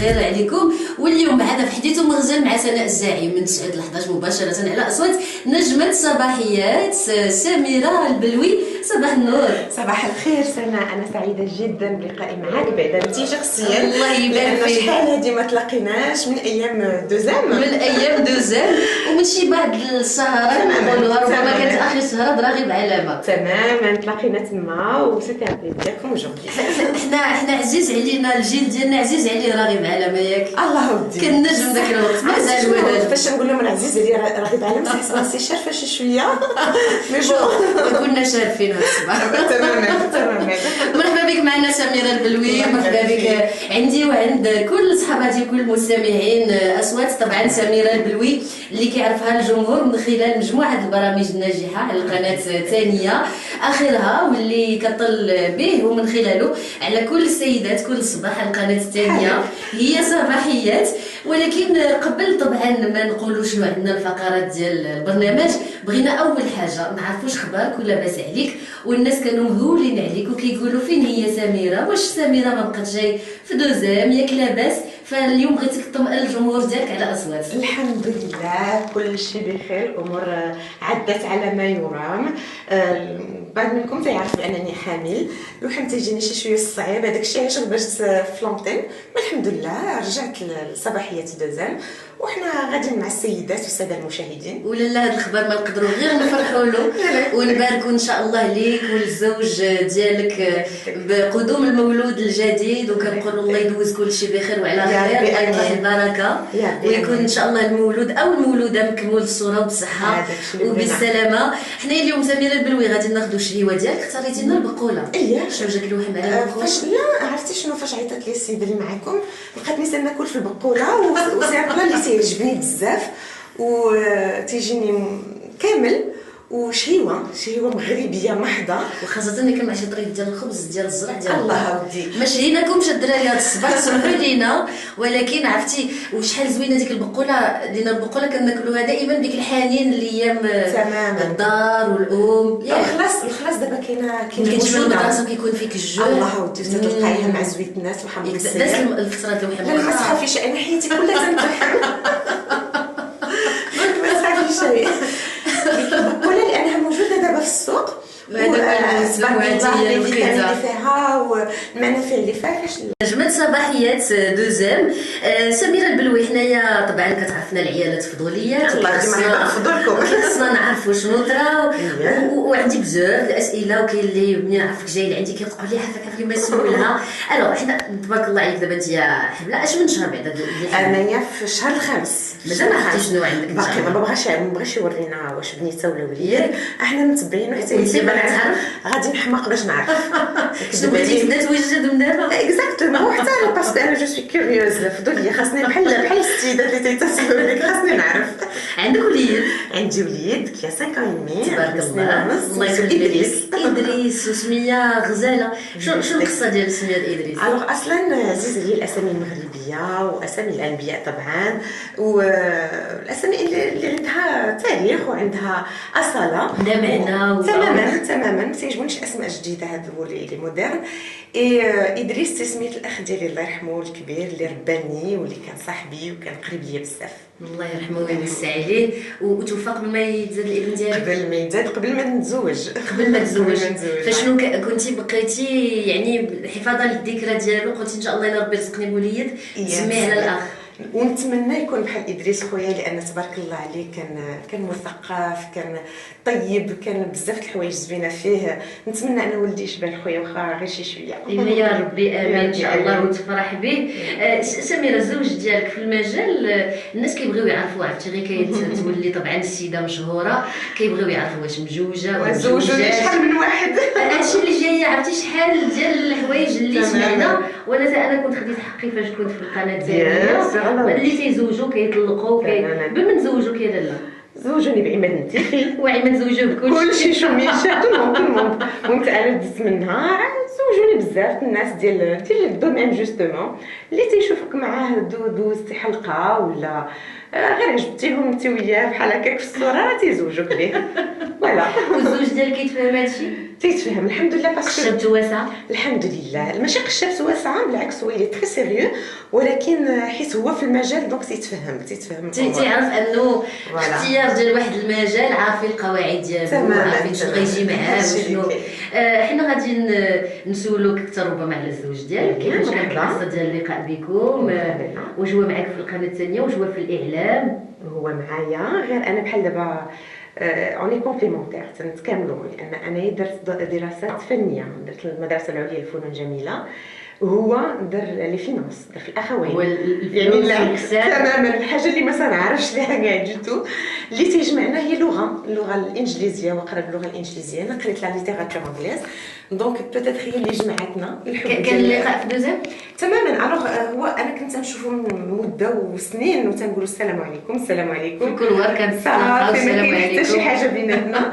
خير عليكم. واليوم معنا في حديث مغزل مع سناء الزاعي من 9 ل 11 مباشره على اصوات نجمه صباحيات سميره البلوي. صباح النور. صباح الخير سناء، انا سعيده جدا بلقائي معك بعد انت شخصيا. الله يبارك فيك. شحال هذه ما تلاقيناش من ايام دوزام ومن شي بعض السهرات نقولوها ربما كانت اخر سهره راغب علامه. تماما تلاقينا تما وسيتي ان بليزير كوم جوردي. احنا عزيز علينا الجيل ديالنا عزيز عليه راغب علامه ياك. الله ودي كان نجم ذاك الوقت مازال ولاد. فاش نقول لهم العزيز عليا راغب علامه حسنا سي شارفه شويه مي كنا شارفين هذا الصباح. تماما. مرحبا بك معنا سميره البلوي. مرحبا بك عندي وعند كل صحباتي وكل المستمعين اصوات. طبعا سميره البلوي اللي كيعرفها الجمهور من خلال مجموعه البرامج الناجحه على القناه الثانيه اخرها واللي كطل به ومن خلاله على كل السيدات كل صباح على القناه الثانيه هي صباحيات. ولكن قبل طبعا ما نقولوا شنو عندنا الفقرات ديال البرنامج بغينا اول حاجه نعرفوا اخبارك ولاباس عليك. والناس كانوا مهولين عليك وكيقولوا فين هي سميره، واش سميره ما بقات جاي في دوزام ياك لاباس. فاليوم بغيتك تطمئن الجمهور ديالك على اصوات. الحمد لله كل شيء بخير، الامور عدت على ما يرام. بعض منكم تيعرف بانني حامل، لو حمت تيجيني شي شويه صعيب هذاك الشيء علاش غبرت فلونتين. الحمد لله رجعت لصباحيات دوزام وحنا غاديين مع السيدات والساده المشاهدين. ولا هذا الخبر ما نقدروا غير نفرحوا له ونباركوا ان شاء الله ليك وللزوج ديالك بقدوم المولود الجديد. وكنقولوا الله يدوز كل شيء بخير وعلى خير، الله يعطيه البركه ويكون ان شاء الله المولود او المولوده مكمول الصوره وبالصحه وبالسلامه. حنا اليوم سميره البلوي غادي ناخذوا الشهيوه ديالك. اختاريتي لنا البقوله. شنو جاك الوهم على البقوله؟ فاش لا عرفتي شنو، فاش عيطت لي السيده اللي معاكم بقات نسى ناكل في البقوله وسي بلا اللي تيعجبني بزاف وتيجيني كامل وشهيوه مغربيه محضه، وخاصه ملي كنمشي طريق ديال الخبز ديال الزرع ديال الله ودي. ما شهيناكمش الدراري هذا الصباح سمحوا لينا، ولكن عرفتي وشحال زوينه ديك البقوله. لينا البقوله كناكلوها دائما ديك الحنين الايام الدار والام. الخلاص دابا كاين كتجي المدرسه كيكون فيك الجوع الله ودي تلقايها مع زويت الناس وحمد السير. داز الفترات اللي لا ما تخافيش انا حياتي كلها تنتحم ما تخافيش شيء. البقوله لانها موجوده دابا في السوق اللي فيها والمنافع اللي فيها. نجمة صباحيات دوزام سميره البلوي. حنايا طبعا كتعرفنا العيالات فضوليات خصنا نعرفوا شنو طرا وعندي بزاف الاسئله وكاين اللي ملي نعرفك جاي لعندي كيقول لي عافاك ما نسولها. الو حنا تبارك الله عليك دابا انت حبله اش من شهر بعدا؟ انايا في الشهر الخامس. مازال ما عرفتي شنو عندك باقي ما بغاش يورينا واش بنيته ولا وليد. احنا متبعين وحتى غادي نحماق باش نعرف شنو بغيتي تبدا توجد من دابا. اكزاكتومون حتى انا باسكو انا جو سوي كوريوز فضوليه خاصني بحال السيدات اللي تيتصلوا لك خاصني نعرف. عندك وليد؟ عندي وليد كي 5 ans تبارك الله يخليك. ادريس وسميه غزاله. شنو القصه ديال السميه ادريس؟ الوغ اصلا عزيز عليا الاسامي المغربيه واسامي الانبياء طبعا والاسامي اللي عندها تاريخ وعندها اصاله لا معنى تماما ما تيعجبونيش اسماء جديده هادو اللي مودرن. ادريس تسميه الاخ ديالي الله يرحمه الكبير اللي رباني واللي كان صاحبي وكان قريب ليا بزاف. الله يرحمه ويمسي عليه. وتوفى قبل ما يتزاد الابن ديالك؟ قبل ما نتزوج. فشنو كنتي بقيتي يعني حفاظا للذكرى ديالو قلتي ان شاء الله الا ربي رزقني بوليد نسميه على الاخ؟ ونتمنى يكون بحال ادريس خويا لان تبارك الله عليه كان مثقف كان طيب كان بزاف الحوايج زوينه فيه. نتمنى انا ولدي يشبه خويا واخا غير شي شويه. يا ربي امين ان شاء الله وتفرح به. سميره الزوج ديالك في المجال الناس كيبغيو يعرفوا عرفتي غير كتولي طبعا السيده مشهوره كيبغيو يعرفوا واش مزوجه ولا زوجه شحال من واحد. هادشي اللي جاي عرفتي شحال ديال الحوايج اللي سمعنا وانا كنت خديت حقي فاش كنت في القناه ديالي اللي تيزوجوا كيطلقوا بمن زوجوا كي لالا زوجوني بعماد النتيخي وعماد زوجوه كلشي شميشه كل وانت انا دزت من نهار زوجوني بزاف الناس ديال الدومين جوستومون اللي تيشوفك معاه دوزتي حلقه ولا غير عجبتيهم انت وياه بحال هكاك في الصوره تيزوجوك به. فوالا. والزوج ديالك كيتفهم هادشي؟ تيتفهم الحمد لله باسكو قشبت واسعه؟ الحمد لله ماشي قشبت واسعه، بالعكس هو اللي تري سيريو، ولكن حيت هو في المجال دونك تيتفهم تعرف انه اختيار ديال واحد المجال عارفين القواعد ديالو، عارفين شنو غيجي معاه وشنو. حنا غادي نسولوك اكثر ربما على الزوج ديالك، كيفاش كانت القصه ديال اللقاء بكم، واش هو معاك في القناه الثانيه، واش هو في الاعلام؟ هو معايا، غير انا بحال دابا اوني كومبليمونتير تنتكاملوا، لان انا درت دراسات فنيه، درت المدرسه العليا للفنون الجميله، هو دار لي فينانس، دار في الاخوين، يعني العكس تماما. الحاجه اللي ما تنعرفش ليها كاع جوتو اللي تيجمعنا هي اللغه الانجليزيه، وقرا باللغه الانجليزيه، انا قريت لا ليتيراتور انجليز، دونك بوتيت هي اللي جمعتنا الحب. كان اللقاء في دوزيام تماما. الوغ هو انا كنت نشوفو مده وسنين وتنقولوا السلام عليكم السلام عليكم، في كل وقت كنتلاقاو السلام عليكم، حتى شي حاجه بيناتنا.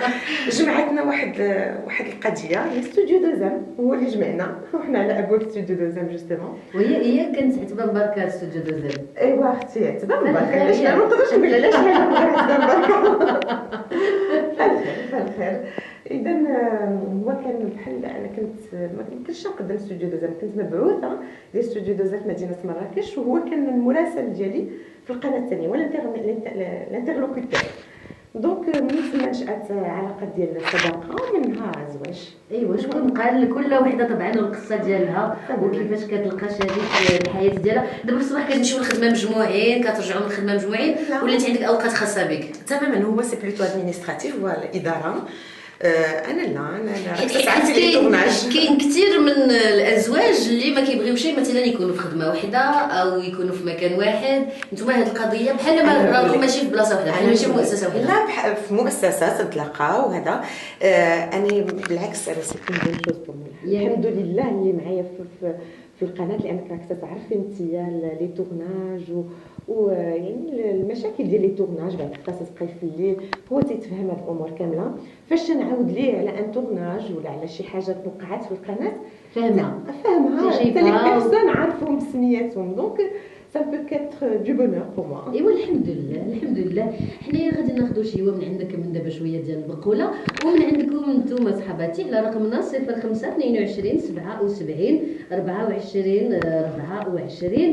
جمعتنا واحد القضيه، هي ستوديو دوزام هو اللي جمعنا، وحنا على ابواب ستوديو دوزام جوستومون. وهي كانت عتبه مباركه ستوديو دوزام. ايوا اختي عتبه مباركه، علاش ما نقدرش نقول علاش عتبه مباركه. الخير. اذا هو كان بحال انا ما كنتش نقدم ستوديو دوزام، كنت مبعوثه لاستوديو دوزام في مدينه مراكش، وهو كان المراسل ديالي في القناه الثانيه ولا الانترلوكوتور. دونك من ثم نشات علاقه ديال الصداقه ومنها زواج. ايوا شكون قال كل وحده طبعا والقصه ديالها وكيفاش كتلقى شريك الحياه ديالها. دابا في الصباح كتمشيو للخدمه مجموعين، كترجعوا من الخدمه مجموعين، ولا انت عندك اوقات خاصه بك؟ تماما. هو سي بلوتو ادمينستراتيف والاداره. انا تعرفي لي طوناج. كاين كثير من الازواج اللي ما كيبغيوش مثلا يكونوا في خدمه واحده او يكونوا في مكان واحد. نتوما هذه القضيه بحال ما راكم ماشي في بلاصه واحده، بحال ماشي في مؤسسه واحده. لا بحال في مؤسسه تتلاقاو وهذا. انا بالعكس انا سي كون بون شوز بور مي، الحمد لله اللي معايا في القناه، لانك راك تعرفي انت لي تورناج يعني المشاكل ديال لي تورناج، بعد خاص تبقاي في الليل، هو تيتفهم هاد الامور كامله. فاش نعاود ليه على ان تورناج ولا على شي حاجه وقعت في القناه فاهمها حتى لي بيرسون عارفهم بسمياتهم، دونك ça peut être du bonheur pour moi. ايوا الحمد لله. حنايا غادي ناخذوا شيوه من عندك من دابا، شويه ديال البقوله، ومن عندكم نتوما صحباتي على رقمنا 05 22 77 24 24.